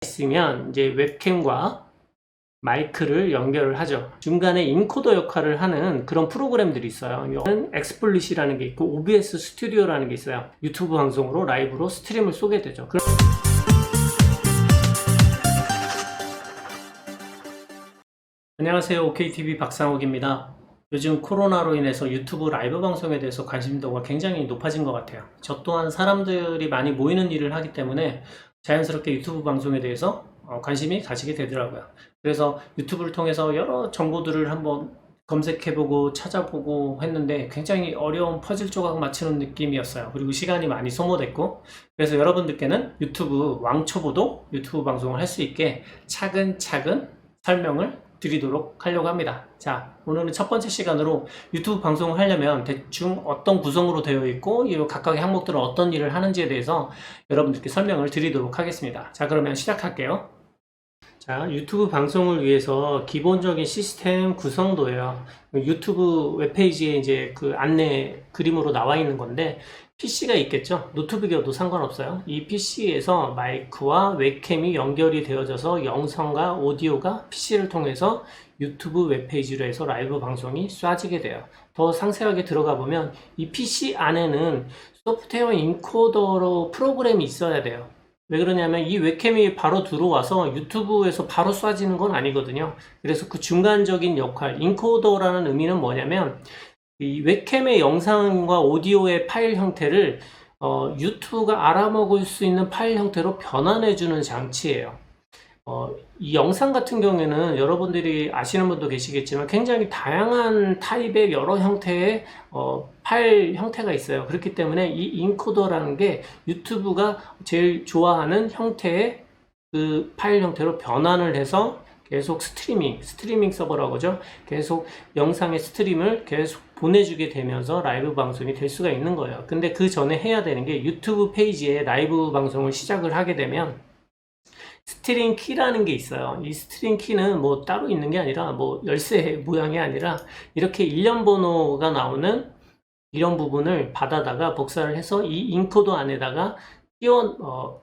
있으면 이제 웹캠과 마이크를 연결을 하죠. 중간에 인코더 역할을 하는 그런 프로그램들이 있어요. 이거는 엑스플릿이라는 게 있고 OBS 스튜디오라는 게 있어요. 유튜브 방송으로 라이브로 스트림을 쏘게 되죠. 안녕하세요. OKTV 박상욱입니다. 요즘 코로나로 인해서 유튜브 라이브 방송에 대해서 관심도가 굉장히 높아진 것 같아요. 저 또한 사람들이 많이 모이는 일을 하기 때문에 자연스럽게 유튜브 방송에 대해서 관심이 가지게 되더라고요. 그래서 유튜브를 통해서 여러 정보들을 한번 검색해보고 찾아보고 했는데 굉장히 어려운 퍼즐 조각 맞추는 느낌이었어요. 그리고 시간이 많이 소모됐고, 그래서 여러분들께는 유튜브 왕초보도 유튜브 방송을 할 수 있게 차근차근 설명을 드리도록 하려고 합니다. 자, 오늘은 첫 번째 시간으로 유튜브 방송을 하려면 대충 어떤 구성으로 되어 있고 이 각각의 항목들은 어떤 일을 하는지에 대해서 여러분들께 설명을 드리도록 하겠습니다. 자, 그러면 시작할게요. 자, 유튜브 방송을 위해서 기본적인 시스템 구성도예요. 유튜브 웹페이지에 이제 그 안내 그림으로 나와 있는 건데, PC가 있겠죠? 노트북이어도 상관없어요. 이 PC에서 마이크와 웹캠이 연결이 되어져서 영상과 오디오가 PC를 통해서 유튜브 웹페이지로 해서 라이브 방송이 쏴지게 돼요. 더 상세하게 들어가 보면 이 PC 안에는 소프트웨어 인코더로 프로그램이 있어야 돼요. 왜 그러냐면 이 웹캠이 바로 들어와서 유튜브에서 바로 쏴지는 건 아니거든요. 그래서 그 중간적인 역할, 인코더라는 의미는 뭐냐면 이 웹캠의 영상과 오디오의 파일 형태를 유튜브가 알아먹을 수 있는 파일 형태로 변환해주는 장치예요. 이 영상 같은 경우에는 여러분들이 아시는 분도 계시겠지만 굉장히 다양한 타입의 여러 형태의 파일 형태가 있어요. 그렇기 때문에 이 인코더라는 게 유튜브가 제일 좋아하는 형태의 그 파일 형태로 변환을 해서 계속 스트리밍 서버라고 하죠. 계속 영상의 스트림을 계속 보내주게 되면서 라이브 방송이 될 수가 있는 거예요. 근데 그 전에 해야 되는 게 유튜브 페이지에 라이브 방송을 시작을 하게 되면 스트링 키라는 게 있어요. 이 스트링 키는 뭐 따로 있는 게 아니라 뭐 열쇠 모양이 아니라 이렇게 일련 번호가 나오는 이런 부분을 받아다가 복사를 해서 이 인코더 안에다가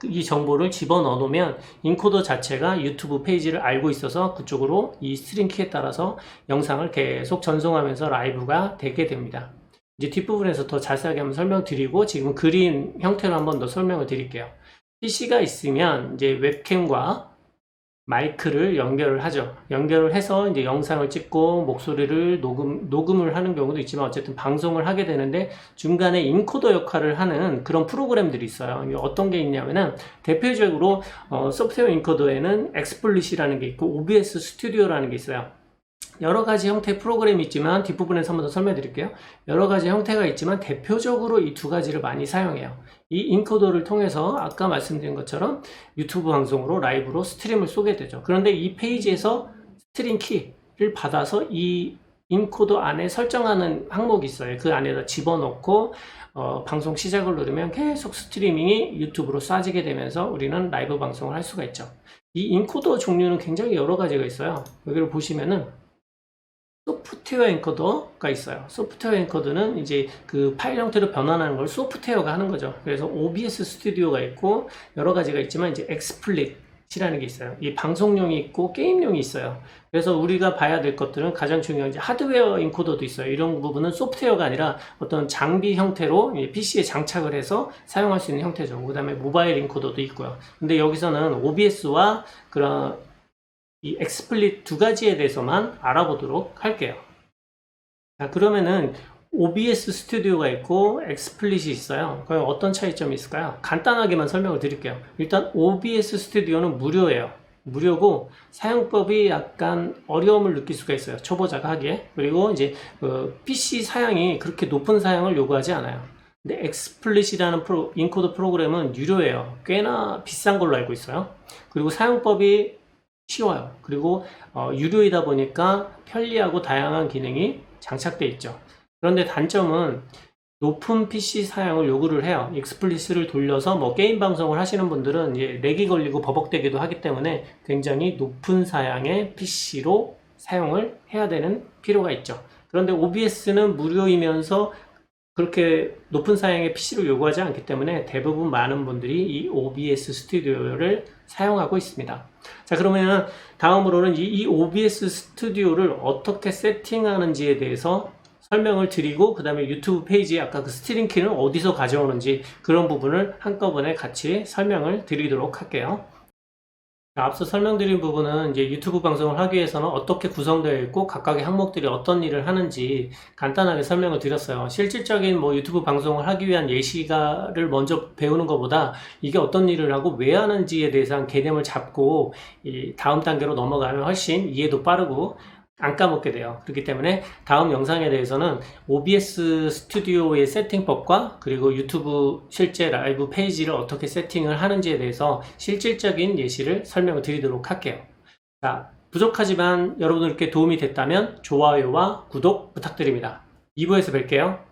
이 정보를 집어넣어 놓으면 인코더 자체가 유튜브 페이지를 알고 있어서 그쪽으로 이 스트링 키에 따라서 영상을 계속 전송하면서 라이브가 되게 됩니다. 이제 뒷부분에서 더 자세하게 한번 설명드리고 지금 그림 형태로 한번 더 설명을 드릴게요. PC가 있으면 이제 웹캠과 마이크를 연결을 하죠. 연결을 해서 이제 영상을 찍고 목소리를 녹음을 하는 경우도 있지만 어쨌든 방송을 하게 되는데 중간에 인코더 역할을 하는 그런 프로그램들이 있어요. 어떤 게 있냐면은 대표적으로 소프트웨어 인코더에는 엑스플릿이라는 게 있고 OBS 스튜디오라는 게 있어요. 여러 가지 형태의 프로그램이 있지만 뒷부분에서 한번 더 설명해 드릴게요. 여러 가지 형태가 있지만 대표적으로 이 두 가지를 많이 사용해요. 이 인코더를 통해서 아까 말씀드린 것처럼 유튜브 방송으로 라이브로 스트림을 쏘게 되죠. 그런데 이 페이지에서 스트림 키를 받아서 이 인코더 안에 설정하는 항목이 있어요. 그 안에다 집어넣고 방송 시작을 누르면 계속 스트리밍이 유튜브로 쏴지게 되면서 우리는 라이브 방송을 할 수가 있죠. 이 인코더 종류는 굉장히 여러 가지가 있어요. 여기를 보시면은 소프트웨어 엔코더가 있어요. 소프트웨어 엔코더는 이제 그 파일 형태로 변환하는 걸 소프트웨어가 하는 거죠. 그래서 OBS 스튜디오가 있고 여러 가지가 있지만 이제 엑스플릿이라는 게 있어요. 이 방송용이 있고 게임용이 있어요. 그래서 우리가 봐야 될 것들은 가장 중요한 이제 하드웨어 인코더도 있어요. 이런 부분은 소프트웨어가 아니라 어떤 장비 형태로 PC에 장착을 해서 사용할 수 있는 형태죠. 그 다음에 모바일 인코더도 있고요. 근데 여기서는 OBS와 그런 이 엑스플릿 두 가지에 대해서만 알아보도록 할게요. 자, 그러면은 OBS 스튜디오가 있고 엑스플릿이 있어요. 그럼 어떤 차이점이 있을까요? 간단하게만 설명을 드릴게요. 일단 OBS 스튜디오는 무료예요. 무료고 사용법이 약간 어려움을 느낄 수가 있어요. 초보자가 하기에. 그리고 이제 PC 사양이 그렇게 높은 사양을 요구하지 않아요. 근데 엑스플릿이라는 인코더 프로그램은 유료예요. 꽤나 비싼 걸로 알고 있어요. 그리고 사용법이 쉬워요. 그리고 유료이다 보니까 편리하고 다양한 기능이 장착되어 있죠. 그런데 단점은 높은 PC 사양을 요구를 해요. 엑스플릿을 돌려서 뭐 게임 방송을 하시는 분들은 이제 렉이 걸리고 버벅대기도 하기 때문에 굉장히 높은 사양의 PC로 사용을 해야 되는 필요가 있죠. 그런데 OBS는 무료이면서 그렇게 높은 사양의 PC를 요구하지 않기 때문에 대부분 많은 분들이 이 OBS 스튜디오를 사용하고 있습니다. 자, 그러면 다음으로는 이 OBS 스튜디오를 어떻게 세팅하는지에 대해서 설명을 드리고, 그 다음에 유튜브 페이지에 아까 그 스티링 키는 어디서 가져오는지 그런 부분을 한꺼번에 같이 설명을 드리도록 할게요. 앞서 설명드린 부분은 이제 유튜브 방송을 하기 위해서는 어떻게 구성되어 있고 각각의 항목들이 어떤 일을 하는지 간단하게 설명을 드렸어요. 실질적인 뭐 유튜브 방송을 하기 위한 예시가를 먼저 배우는 것보다 이게 어떤 일을 하고 왜 하는지에 대해서 개념을 잡고 이 다음 단계로 넘어가면 훨씬 이해도 빠르고 안 까먹게 돼요. 그렇기 때문에 다음 영상에 대해서는 OBS 스튜디오의 세팅법과 그리고 유튜브 실제 라이브 페이지를 어떻게 세팅을 하는지에 대해서 실질적인 예시를 설명을 드리도록 할게요. 자, 부족하지만 여러분들께 도움이 됐다면 좋아요와 구독 부탁드립니다. 2부에서 뵐게요.